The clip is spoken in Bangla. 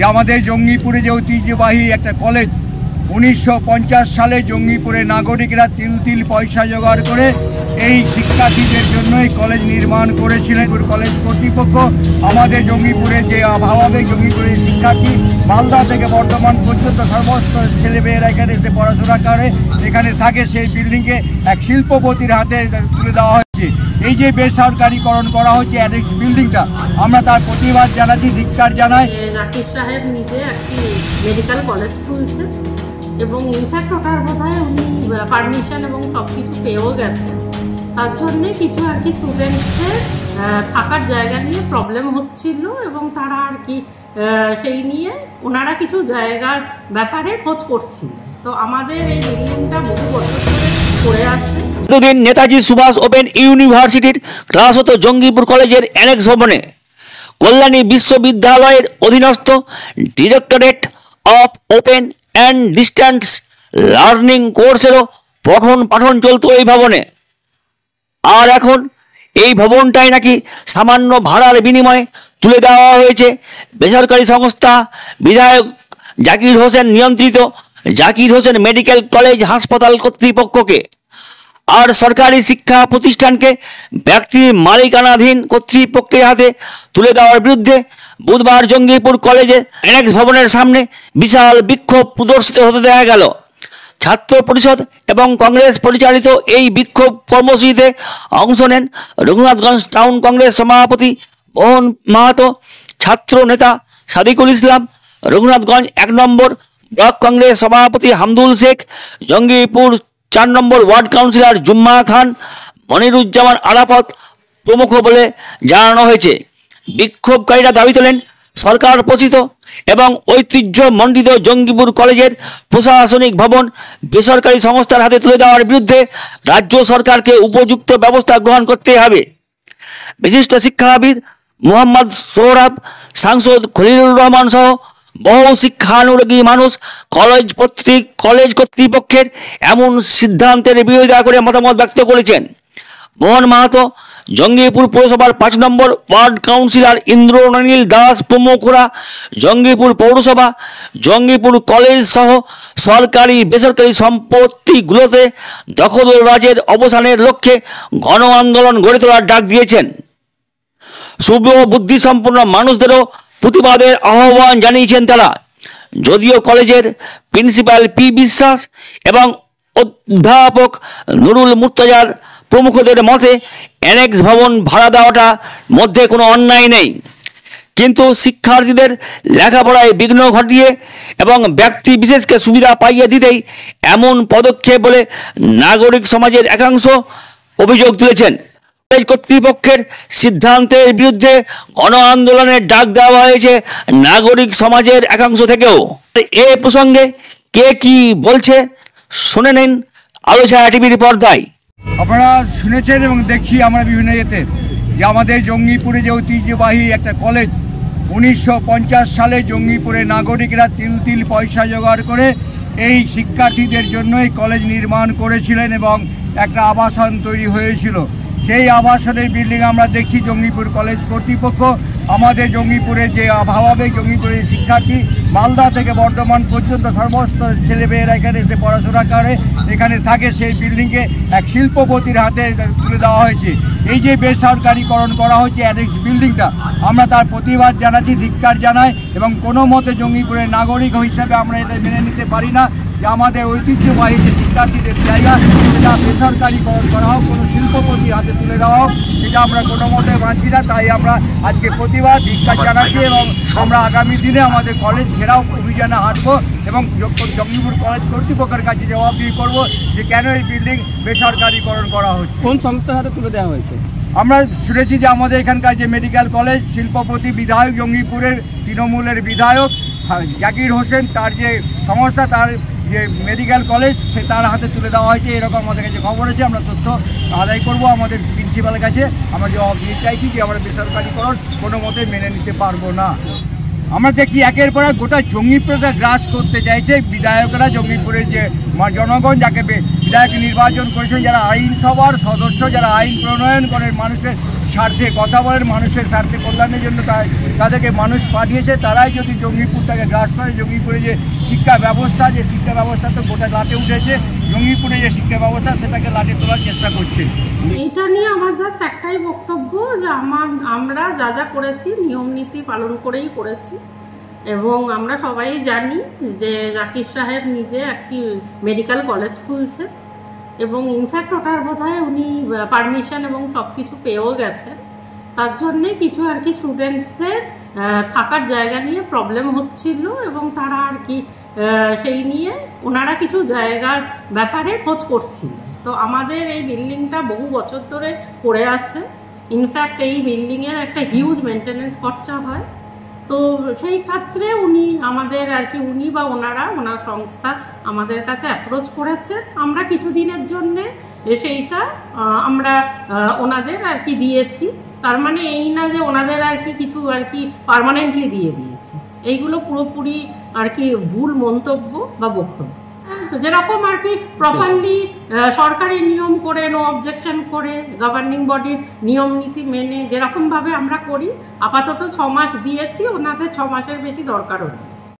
যে আমাদের জঙ্গিপুরে যে ঐতিহ্যবাহী একটা কলেজ 1950 সালে জঙ্গিপুরে নাগরিকরা তিল তিল পয়সা জোগাড় করে এই শিক্ষার্থীদের জন্যই কলেজ নির্মাণ করেছিলেন কলেজ কর্তৃপক্ষ। আমাদের জঙ্গিপুরে যে ভাবাবেগ জঙ্গিপুরের শিক্ষার্থী মালদা থেকে বর্ধমান পর্যন্ত সমস্ত ছেলেমেয়েরা এখানে এসে পড়াশোনা করে এখানে থাকে, সেই বিল্ডিংকে এক শিল্পপতির হাতে তুলে দেওয়া হয়েছে। এই যে বেসরকারিকরণ করা হচ্ছে অ্যানেক্স বিল্ডিংটা, আমরা তার প্রতিবাদ জানাচ্ছি, ধিক্কার জানাই। রাকেশ সাহেব নিজে একটি মেডিকেল কলেজ খুলছে এবং ইনফ্যাক্ট ওটার বোধহয় উনি পারমিশন এবং সব কিছু পেয়েও গেছেন। তার জন্যে কিছু আর কি স্টুডেন্টসদের থাকার জায়গা নিয়ে প্রবলেম হচ্ছিল এবং তারা আর কি সেই নিয়ে ওনারা কিছু জায়গার ব্যাপারে খোঁজ করছিলেন। তো আমাদের এই বিল্ডিংটা বহু বছর ধরে পড়ে আছে। এতদিন নেতাজি সুভাষ ওপেন ইউনিভার্সিটির ক্লাস হতো জঙ্গিপুর কলেজের অ্যানেক্স ভবনে। কল্যাণী বিশ্ববিদ্যালয়ের অধীনস্থ directorate of open and distance learning কোর্সেরও পঠন পাঠন চলত এই ভবনে। আর এখন এই ভবনটাই নাকি সামান্য ভাড়ার বিনিময়ে তুলে দেওয়া হয়েছে বেসরকারি সংস্থা বিধায়ক জাকির হোসেন নিয়ন্ত্রিত জাকির হোসেন মেডিকেল কলেজ হাসপাতাল কর্তৃপক্ষকে। আর সরকারি শিক্ষা প্রতিষ্ঠানকে ব্যক্তির মালিকানাধীন কর্তৃপক্ষের হাতে তুলে দেওয়ার বিরুদ্ধে বুধবার জঙ্গিপুর কলেজে অ্যানেক্স ভবনের সামনে বিশাল বিক্ষোভ প্রদর্শিত হতে দেখা গেল। ছাত্র পরিষদ এবং কংগ্রেস পরিচালিত এই বিক্ষোভ কর্মসূচিতে অংশ নেন রঘুনাথগঞ্জ টাউন কংগ্রেস সভাপতি মোহন মাহাতো, ছাত্র নেতা সাদিকুল ইসলাম, রঘুনাথগঞ্জ 1 নম্বর ব্লক কংগ্রেস সভাপতি হামদুল শেখ, জঙ্গিপুর 4 নম্বর ওয়ার্ড কাউন্সিলর জুম্মা খান, মনিরুজ্জামান আরাফত প্রমুখ বলে জানানো হয়েছে। বিক্ষোভকারীরা দাবি তোলেন সরকার পোষিত এবং ঐতিহ্যমণ্ডিত জঙ্গিপুর কলেজের প্রশাসনিক ভবন বেসরকারি সংস্থার হাতে তুলে দেওয়ার বিরুদ্ধে রাজ্য সরকারকে উপযুক্ত ব্যবস্থা গ্রহণ করতে হবে। বিশিষ্ট শিক্ষাবিদ মোহাম্মদ সোহরাব, সাংসদ খলিলুর রহমান সহ বহু শিক্ষানুরাগী মানুষ কলেজ কর্তৃপক্ষের এমন সিদ্ধান্তের বিরোধিতা করে মতামত ব্যক্ত করেছেন। মোহন মাহাতো, জঙ্গিপুর পৌরসভার 5 নম্বর ওয়ার্ড কাউন্সিলর ইন্দ্রনীল দাস প্রমুখরা জঙ্গিপুর পৌরসভা, জঙ্গিপুর কলেজ সহ সরকারি বেসরকারি সম্পত্তিগুলোতে দখলরাজের অবসানের লক্ষ্যে গণ আন্দোলন গড়ে তোলার ডাক দিয়েছেন। শুভ বুদ্ধিসম্পন্ন মানুষদেরও প্রতিবাদের আহ্বান জানিয়েছেন তারা। যদিও কলেজের প্রিন্সিপাল পি বিশ্বাস এবং অধ্যাপক নুরুল মুর্তজার প্রমুখদের মতে অ্যানেক্স ভবন ভাড়া দেওয়াটা মধ্যে কোনো অন্যায় নেই, কিন্তু শিক্ষার্থীদের লেখাপড়ায় বিঘ্ন ঘটিয়ে এবং ব্যক্তি বিশেষকে সুবিধা পাইয়ে দিতেই এমন পদক্ষেপ বলে নাগরিক সমাজের একাংশ অভিযোগ তুলেছেন। কলেজ কর্তৃপক্ষের সিদ্ধান্তের বিরুদ্ধে গণ আন্দোলনের ডাক দেওয়া হয়েছে নাগরিক সমাজের একাংশ থেকেও। এ প্রসঙ্গে কে কি বলছে শুনে নিন আলো ছায়া টিভির পর্দায়। আপনারা শুনেছেন এবং দেখছি আমরা বিভিন্ন ইয়েতে যে আমাদের জঙ্গিপুরে যে ঐতিহ্যবাহী একটা কলেজ 1950 সালে জঙ্গিপুরে নাগরিকরা তিল তিল পয়সা জোগাড় করে এই শিক্ষার্থীদের জন্যই কলেজ নির্মাণ করেছিলেন এবং একটা আবাসন তৈরি হয়েছিল। সেই আবাসনের বিল্ডিং আমরা দেখছি জঙ্গিপুর কলেজ কর্তৃপক্ষ আমাদের জঙ্গিপুরে যে ভাবাবেগ জঙ্গিপুরের শিক্ষার্থী মালদা থেকে বর্ধমান পর্যন্ত সমস্ত ছেলেমেয়েরা এখানে এসে পড়াশোনা করে এখানে থাকে, সেই বিল্ডিংকে এক শিল্পপতির হাতে তুলে দেওয়া হয়েছে। এই যে বেসরকারিকরণ করা হচ্ছে অ্যানেক্স বিল্ডিংটা, আমরা তার প্রতিবাদ জানাচ্ছি, ধিক্কার জানাই এবং কোনো মতে জঙ্গিপুরের নাগরিক হিসাবে আমরা এটা মেনে নিতে পারি না যে আমাদের ঐতিহ্যবাহী যে শিক্ষার্থীদের জায়গা সেটা বেসরকারিকরণ করা হোক, কোনো শিল্পপতির হাতে তুলে দেওয়া হোক, এটা আমরা কোনো মতে মানছি না। তাই আমরা আজকে প্রতিবাদ ধিক্কার জানাচ্ছি এবং আমরা আগামী দিনে আমাদের কলেজ ঘেরাও অভিযানে হাঁটবো এবং জঙ্গিপুর কলেজ কর্তৃপক্ষের কাছে জবাবদিহি করব যে কেন এই বিল্ডিং বেসরকারিকরণ করা হচ্ছে, কোন সংস্থার হাতে তুলে দেওয়া হয়েছে। আমরা শুনেছি যে আমাদের এখানকার যে মেডিকেল কলেজ শিল্পপতি বিধায়ক জঙ্গিপুরের তৃণমূলের বিধায়ক জাকির হোসেন, তার যে সংস্থা তার যে মেডিকেল কলেজ সে তার হাতে তুলে দেওয়া হয়েছে, এরকম আমাদের কাছে খবর আছে। আমরা তথ্য আদায় করব আমাদের প্রিন্সিপালের কাছে, আমরা জবাব দিতে চাইছি যে আমরা বেসরকারিকরণ কোনো মতে মেনে নিতে পারবো না। আমরা দেখি একের পর এক গোটা জঙ্গিপুরটা গ্রাস করতে চাইছে বিধায়করা, জঙ্গিপুরের যে জনগণ যাকে বিধায়ক নির্বাচন করেছেন, যারা আইনসভার সদস্য, যারা আইন প্রণয়ন করেন, মানুষের স্বার্থে কথা বলেন, মানুষের স্বার্থে কল্যাণের জন্য তাদেরকে মানুষ পাঠিয়েছে। তারাই যদি জঙ্গিপুরটাকে গ্রাস করে, জঙ্গিপুরে যে শিক্ষা ব্যবস্থা তো গোটা লাটে উঠেছে, জঙ্গিপুরে যে শিক্ষা ব্যবস্থা সেটাকে লাটে তোলার চেষ্টা করছে। এইটা নিয়ে আমার জাস্ট একটাই বক্তব্য যে আমরা যা যা করেছি নিয়ম নীতি পালন করেই করেছি, এবং আমরা সবাই জানি যে জাকির সাহেব নিজে একটি মেডিকেল কলেজ খুলছে, এবং ইনফ্যাক্ট ওটার বোধহয় উনি পারমিশন এবং সব কিছু পেয়েও গেছেন। তার জন্যে কিছু আর কি স্টুডেন্টসদের থাকার জায়গা নিয়ে প্রবলেম হচ্ছিল, এবং তারা আর কি সেই নিয়ে ওনারা কিছু জায়গার ব্যাপারে খোঁজ করছিল। তো আমাদের এই বিল্ডিংটা বহু বছর ধরে পড়ে আছে। ইনফ্যাক্ট এই বিল্ডিংয়ের একটা হিউজ মেনটেনেন্স খরচা হয়। তো সেই ক্ষেত্রে উনি আমাদের আর কি উনি বা ওনার সংস্থা আমাদের কাছে অ্যাপ্রোচ করেছে। আমরা কিছুদিনের জন্যে সেইটা আমরা ওনাদের আর কি দিয়েছি। তার মানে এই না যে ওনাদের আর কি কিছু আর কি পার্মানেন্টলি দিয়ে দিয়েছি। এইগুলো পুরোপুরি আর কি ভুল মন্তব্য বা বক্তব্য। যেরকম আর কি প্রপারলি সরকারি নিয়ম করে, নো অবজেকশন করে, গভর্নিং বডির নিয়ম নীতি মেনে যেরকমভাবে আমরা করি, আপাতত 6 মাস দিয়েছি, ওনাদের 6 মাসের বেশি দরকারও নেই।